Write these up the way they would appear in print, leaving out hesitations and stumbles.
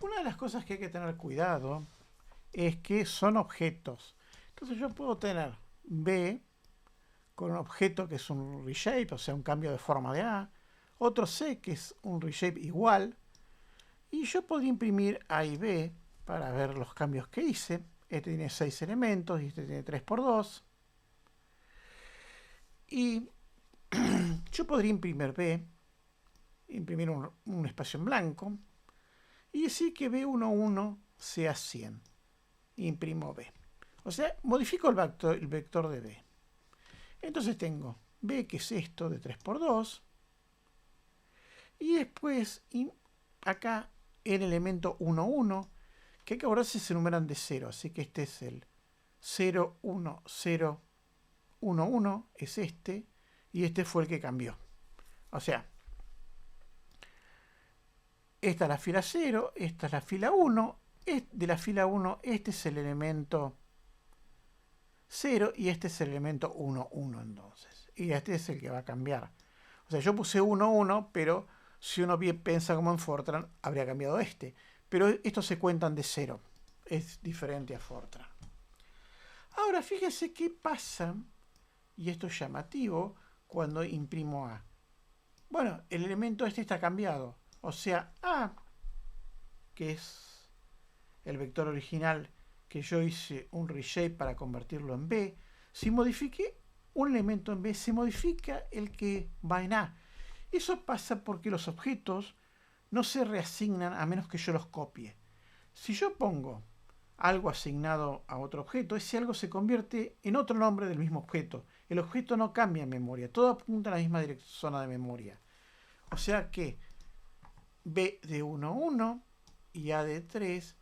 Una de las cosas que hay que tener cuidado es que son objetos. Entonces yo puedo tener B con un objeto que es un reshape, o sea, un cambio de forma de A, otro C que es un reshape igual, y yo podría imprimir A y B para ver los cambios que hice. Este tiene 6 elementos y este tiene 3 por 2. Y yo podría imprimir B, imprimir un espacio en blanco, y decir que B11 sea 100. Imprimo B. O sea, modifico el vector de B. Entonces tengo B, que es esto de 3 por 2. Y después, acá, el elemento 1, 1, que hay que acordarse se numeran de 0. Así que este es el 0, 1, 0, 1, 1. Es este. Y este fue el que cambió. O sea, esta es la fila 0, esta es la fila 1. De la fila 1, este es el elemento 0 y este es el elemento 1, 1 entonces. Y este es el que va a cambiar. O sea, yo puse 1, 1, pero si uno bien piensa como en Fortran, habría cambiado este. Pero estos se cuentan de 0. Es diferente a Fortran. Ahora, fíjese qué pasa, y esto es llamativo, cuando imprimo A. Bueno, el elemento este está cambiado. O sea, A, que es el vector original que yo hice un reshape para convertirlo en B, si modifique un elemento en B, se modifica el que va en A. Eso pasa porque los objetos no se reasignan a menos que yo los copie. Si yo pongo algo asignado a otro objeto, ese algo se convierte en otro nombre del mismo objeto. El objeto no cambia en memoria, todo apunta a la misma zona de memoria. O sea que B de 1, 1 y A de 3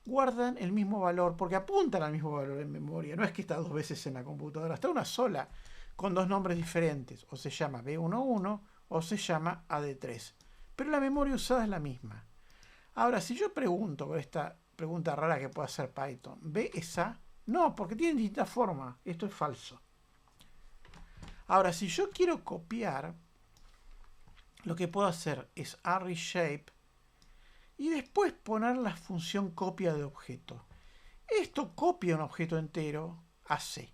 guardan el mismo valor porque apuntan al mismo valor en memoria. No es que está dos veces en la computadora, está una sola con dos nombres diferentes. O se llama B11 o se llama AD3. Pero la memoria usada es la misma. Ahora, si yo pregunto con esta pregunta rara que puede hacer Python, ¿B es A? No, porque tienen distintas formas. Esto es falso. Ahora, si yo quiero copiar, lo que puedo hacer es A reshape y después poner la función copia de objeto. Esto copia un objeto entero a C.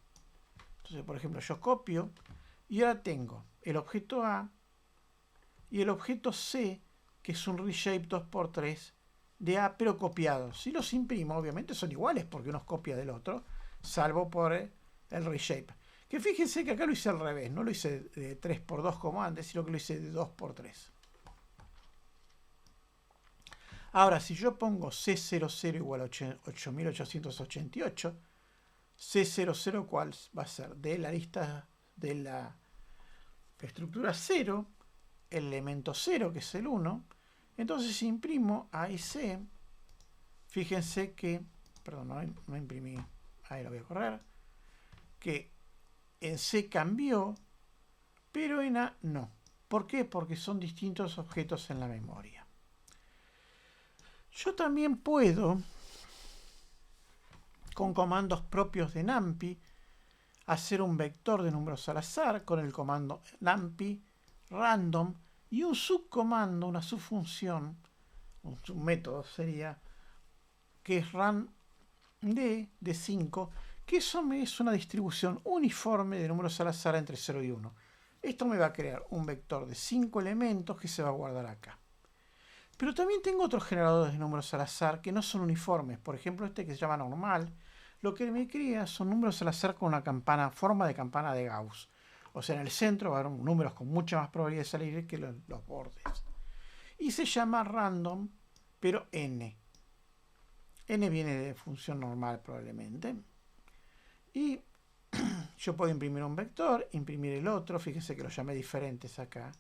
Entonces, por ejemplo, yo copio y ahora tengo el objeto A y el objeto C, que es un reshape 2×3 de A, pero copiado. Si los imprimo, obviamente son iguales porque uno es copia del otro, salvo por el reshape. Que fíjense que acá lo hice al revés, no lo hice de 3×2 como antes, sino que lo hice de 2×3. Ahora, si yo pongo C00 igual a 8888, C00 cuál va a ser de la lista de la estructura 0, el elemento 0 que es el 1, entonces si imprimo A y C, fíjense que, perdón, no imprimí, ahí lo voy a correr, que en C cambió, pero en A no. ¿Por qué? Porque son distintos objetos en la memoria. Yo también puedo, con comandos propios de NumPy, hacer un vector de números al azar con el comando NumPy random y un subcomando, una subfunción, un submétodo sería, que es rand de 5, que eso me es una distribución uniforme de números al azar entre 0 y 1. Esto me va a crear un vector de 5 elementos que se va a guardar acá. Pero también tengo otros generadores de números al azar que no son uniformes. Por ejemplo, este que se llama normal. Lo que me crea son números al azar con una forma de campana de Gauss. O sea, en el centro va a haber números con mucha más probabilidad de salir que los bordes. Y se llama random, pero n. N viene de función normal probablemente. Y yo puedo imprimir un vector, imprimir el otro. Fíjense que los llamé diferentes acá.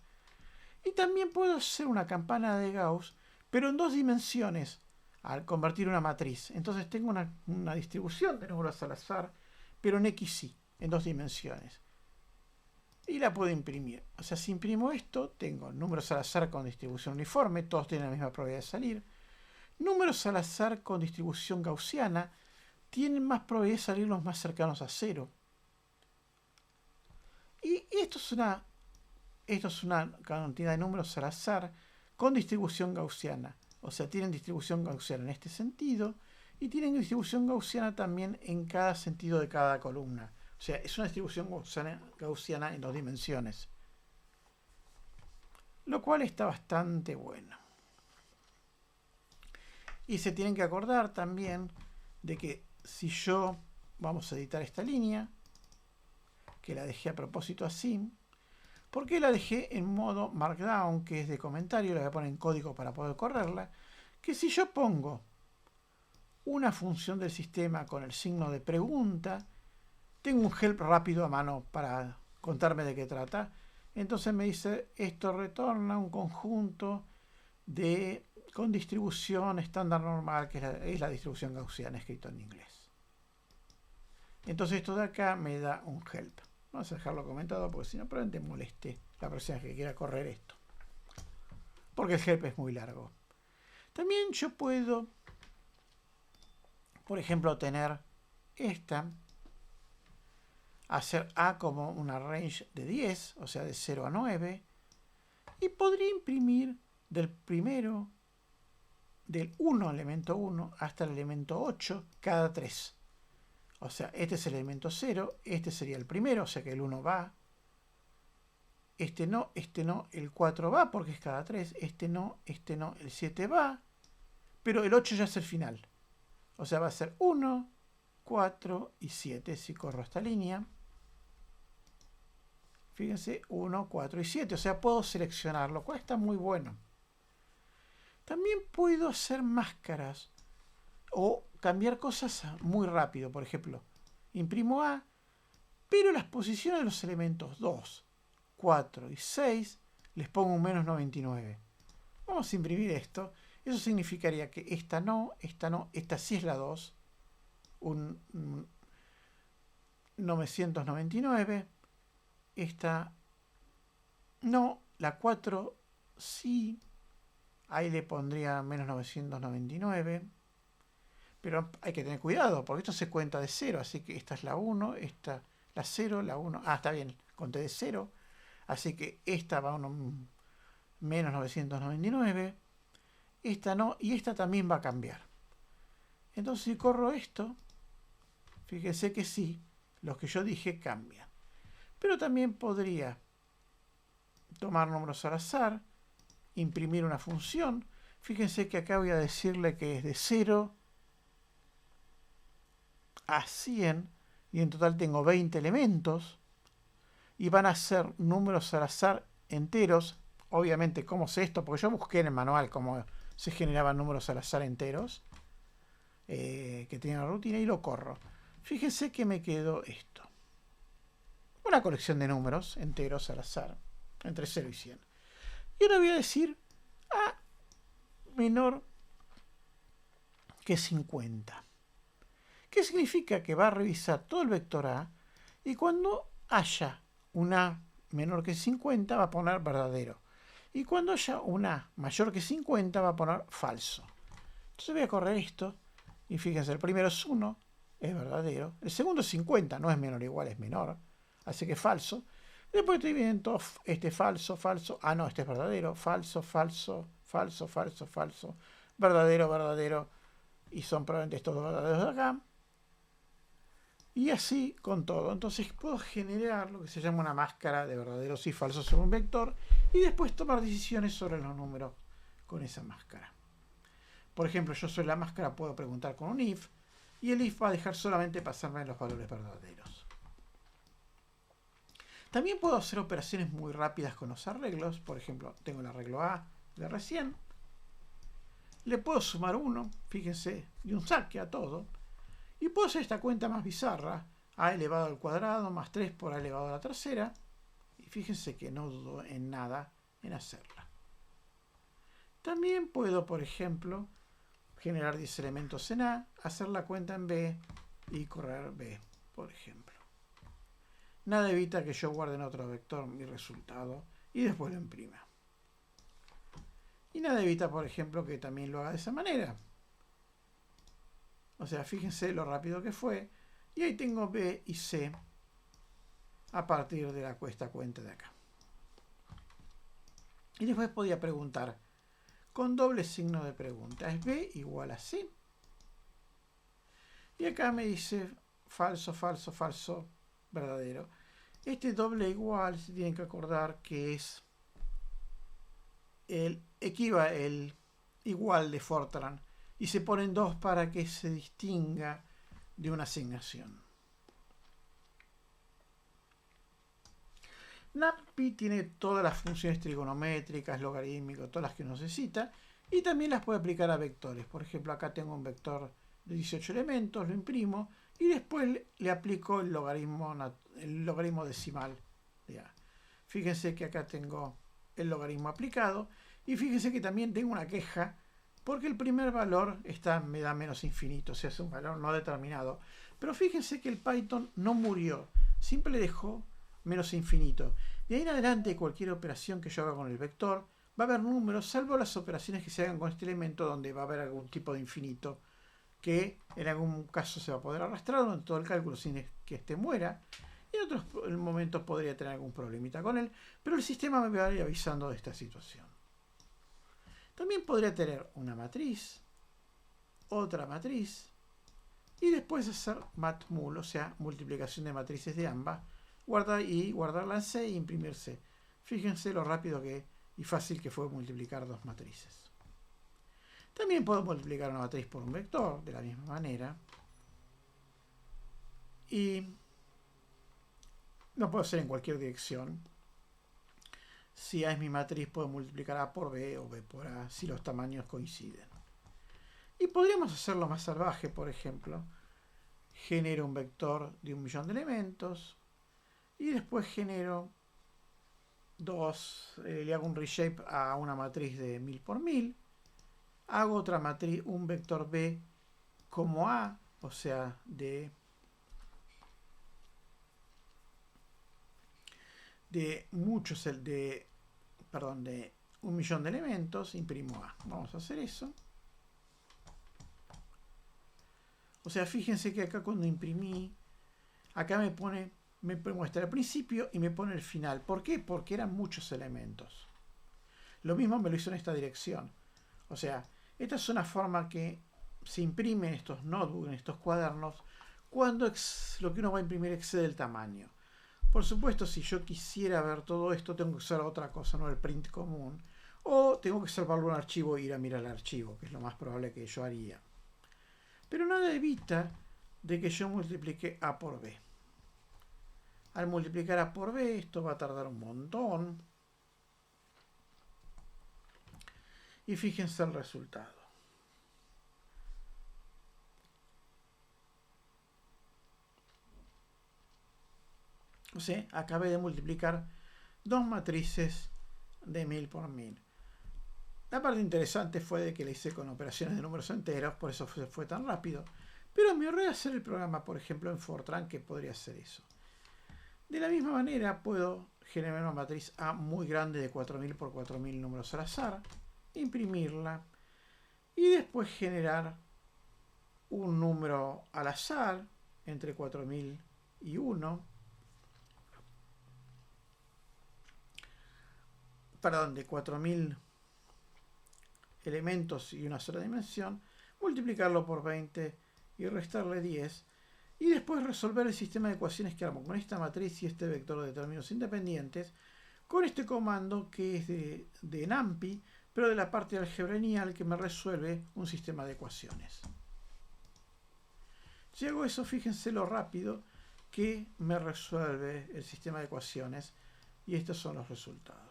Y también puedo hacer una campana de Gauss, pero en dos dimensiones, al convertir una matriz. Entonces tengo una distribución de números al azar, pero en XY, en dos dimensiones. Y la puedo imprimir. O sea, si imprimo esto, tengo números al azar con distribución uniforme, todos tienen la misma probabilidad de salir. Números al azar con distribución gaussiana tienen más probabilidad de salir los más cercanos a 0. Y esto es una cantidad de números al azar con distribución gaussiana. O sea, tienen distribución gaussiana en este sentido y tienen distribución gaussiana también en cada sentido de cada columna. O sea, es una distribución gaussiana en 2 dimensiones. Lo cual está bastante bueno. Y se tienen que acordar también de que si yo, vamos a editar esta línea, que la dejé a propósito así, ¿por qué la dejé en modo Markdown, que es de comentario? La voy a poner en código para poder correrla. Que si yo pongo una función del sistema con el signo de pregunta, tengo un help rápido a mano para contarme de qué trata. Entonces me dice, esto retorna un conjunto con distribución estándar normal, que es la distribución gaussiana escrito en inglés. Entonces esto de acá me da un help. Vamos a dejarlo comentado porque si no probablemente moleste la persona que quiera correr esto. Porque el help es muy largo. También yo puedo, por ejemplo, tener esta, hacer A como una range de 10, o sea, de 0 a 9, y podría imprimir del primero, del 1, elemento 1, hasta el elemento 8, cada 3. O sea, este es el elemento 0, este sería el primero, o sea que el 1 va. Este no, el 4 va porque es cada 3. Este no, el 7 va. Pero el 8 ya es el final. O sea, va a ser 1, 4 y 7 si corro esta línea. Fíjense, 1, 4 y 7. O sea, puedo seleccionar, lo cual está muy bueno. También puedo hacer máscaras o cambiar cosas muy rápido. Por ejemplo, imprimo A, pero las posiciones de los elementos 2, 4 y 6 les pongo un menos 99. Vamos a imprimir esto. Eso significaría que esta no, esta sí es la 2. Un 999. Esta no, la 4 sí. Ahí le pondría menos 999. Pero hay que tener cuidado, porque esto se cuenta de 0. Así que esta es la 1, esta la 0, la 1. Ah, está bien, conté de 0. Así que esta va a un menos 999. Esta no, y esta también va a cambiar. Entonces si corro esto, fíjense que sí, los que yo dije cambian. Pero también podría tomar números al azar, imprimir una función. Fíjense que acá voy a decirle que es de 0 a 100 y en total tengo 20 elementos y van a ser números al azar enteros. Obviamente, ¿cómo sé esto? Porque yo busqué en el manual cómo se generaban números al azar enteros que tiene la rutina y lo corro. Fíjense que me quedó esto. Una colección de números enteros al azar entre 0 y 100. Y ahora voy a decir A menor que 50. ¿Qué significa? Que va a revisar todo el vector A y cuando haya un A menor que 50 va a poner verdadero. Y cuando haya un A mayor que 50 va a poner falso. Entonces voy a correr esto y fíjense, el primero es 1, es verdadero. El segundo es 50, no es menor o igual, es menor. Así que falso. Después estoy viendo este falso, falso. Ah, no, este es verdadero. Falso, falso, falso, falso, falso. Verdadero, verdadero. Y son probablemente estos dos verdaderos de acá. Y así con todo. Entonces puedo generar lo que se llama una máscara de verdaderos y falsos sobre un vector. Y después tomar decisiones sobre los números con esa máscara. Por ejemplo, yo sobre la máscara puedo preguntar con un if. Y el if va a dejar solamente pasarme los valores verdaderos. También puedo hacer operaciones muy rápidas con los arreglos. Por ejemplo, tengo el arreglo A de recién. Le puedo sumar 1, fíjense, y un saque a todo. Y puedo hacer esta cuenta más bizarra. A elevado al cuadrado más 3 por A elevado a la tercera. Y fíjense que no dudo en nada en hacerla. También puedo, por ejemplo, generar 10 elementos en A, hacer la cuenta en B y correr B, por ejemplo. Nada evita que yo guarde en otro vector mi resultado y después lo imprima. Y nada evita, por ejemplo, que también lo haga de esa manera. O sea, fíjense lo rápido que fue. Y ahí tengo B y C a partir de esta cuenta de acá. Y después podía preguntar con doble signo de pregunta. Es B igual a C. Y acá me dice falso, falso, falso, verdadero. Este doble igual se tienen que acordar que es el igual de Fortran. Y se ponen dos para que se distinga de una asignación. NumPy tiene todas las funciones trigonométricas, logarítmicas, todas las que necesita. Y también las puede aplicar a vectores. Por ejemplo, acá tengo un vector de 18 elementos, lo imprimo y después le aplico el logaritmo decimal de A. Fíjense que acá tengo el logaritmo aplicado y fíjense que también tengo una queja porque el primer valor me da menos infinito, o sea, es un valor no determinado. Pero fíjense que el Python no murió, siempre le dejó menos infinito. De ahí en adelante, cualquier operación que yo haga con el vector va a haber números, salvo las operaciones que se hagan con este elemento donde va a haber algún tipo de infinito que en algún caso se va a poder arrastrar durante todo el cálculo sin que éste muera. Y en otros momentos podría tener algún problemita con él, pero el sistema me va a ir avisando de esta situación. También podría tener una matriz, otra matriz, y después hacer matmul, o sea, multiplicación de matrices de ambas, guardarla en C e imprimir C. Fíjense lo rápido y fácil que fue multiplicar dos matrices. También puedo multiplicar una matriz por un vector de la misma manera. Y lo puedo hacer en cualquier dirección. Si A es mi matriz, puedo multiplicar A por B o B por A si los tamaños coinciden. Y podríamos hacerlo más salvaje, por ejemplo. Genero un vector de 1.000.000 de elementos y después genero le hago un reshape a una matriz de 1000 por 1000. Hago otra matriz, un vector B como A, o sea, de 1.000.000 de elementos, imprimo A. Vamos a hacer eso. O sea, fíjense que acá cuando imprimí, acá me muestra el principio y me pone el final. ¿Por qué? Porque eran muchos elementos. Lo mismo me lo hizo en esta dirección. O sea, esta es una forma que se imprime en estos notebooks, en estos cuadernos, cuando lo que uno va a imprimir excede el tamaño. Por supuesto, si yo quisiera ver todo esto, tengo que usar otra cosa, no el print común. O tengo que salvarlo en un archivo e ir a mirar el archivo, que es lo más probable que yo haría. Pero nada evita de que yo multiplique A por B. Al multiplicar A por B, esto va a tardar un montón. Y fíjense el resultado. O sea, acabé de multiplicar dos matrices de 1000 por 1000. La parte interesante fue de que le hice con operaciones de números enteros, por eso fue tan rápido. Pero me ahorré hacer el programa, por ejemplo, en Fortran, que podría hacer eso. De la misma manera, puedo generar una matriz A muy grande de 4000 por 4000 números al azar, imprimirla y después generar un número al azar entre 4000 y 1. Perdón, de 4000 elementos y una sola dimensión, multiplicarlo por 20 y restarle 10, y después resolver el sistema de ecuaciones que armo con esta matriz y este vector de términos independientes, con este comando que es de NumPy, pero de la parte de álgebra lineal que me resuelve un sistema de ecuaciones. Si hago eso, fíjense lo rápido que me resuelve el sistema de ecuaciones, y estos son los resultados.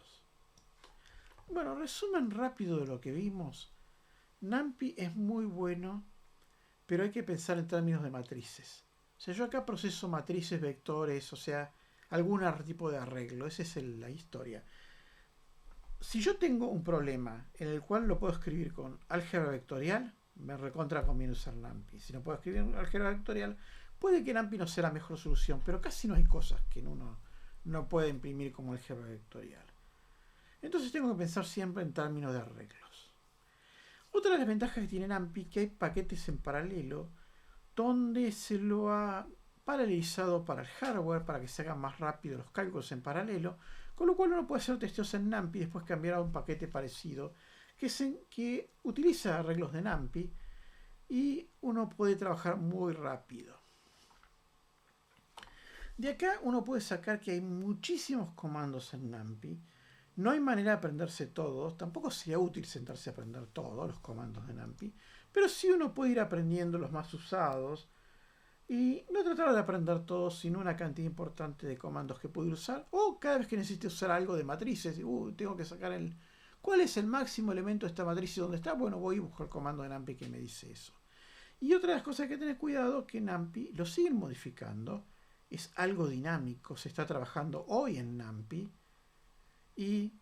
Bueno, resumen rápido de lo que vimos. NumPy es muy bueno, pero hay que pensar en términos de matrices. O sea, yo acá proceso matrices, vectores, o sea, algún tipo de arreglo. Esa es la historia. Si yo tengo un problema en el cual lo puedo escribir con álgebra vectorial, me recontra conviene usar NumPy. Si no puedo escribir en álgebra vectorial, puede que NumPy no sea la mejor solución, pero casi no hay cosas que uno no puede imprimir como álgebra vectorial. Entonces tengo que pensar siempre en términos de arreglos. Otra de las ventajas que tiene NumPy es que hay paquetes en paralelo donde se lo ha paralelizado para el hardware para que se hagan más rápido los cálculos en paralelo, con lo cual uno puede hacer testeos en NumPy y después cambiar a un paquete parecido que utiliza arreglos de NumPy y uno puede trabajar muy rápido. De acá uno puede sacar que hay muchísimos comandos en NumPy. No hay manera de aprenderse todos, tampoco sería útil sentarse a aprender todos los comandos de NumPy, pero sí uno puede ir aprendiendo los más usados y no tratar de aprender todos, sino una cantidad importante de comandos que puede usar, o cada vez que necesite usar algo de matrices, tengo que sacar ¿cuál es el máximo elemento de esta matriz y dónde está? Bueno, voy y busco el comando de NumPy que me dice eso. Y otra de las cosas que hay que tener cuidado que NumPy lo siguen modificando, es algo dinámico, se está trabajando hoy en NumPy, y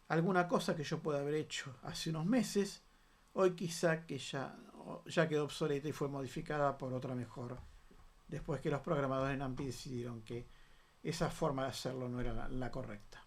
alguna cosa que yo pueda haber hecho hace unos meses, hoy quizá que ya quedó obsoleta y fue modificada por otra mejor, después que los programadores de NumPy decidieron que esa forma de hacerlo no era la correcta.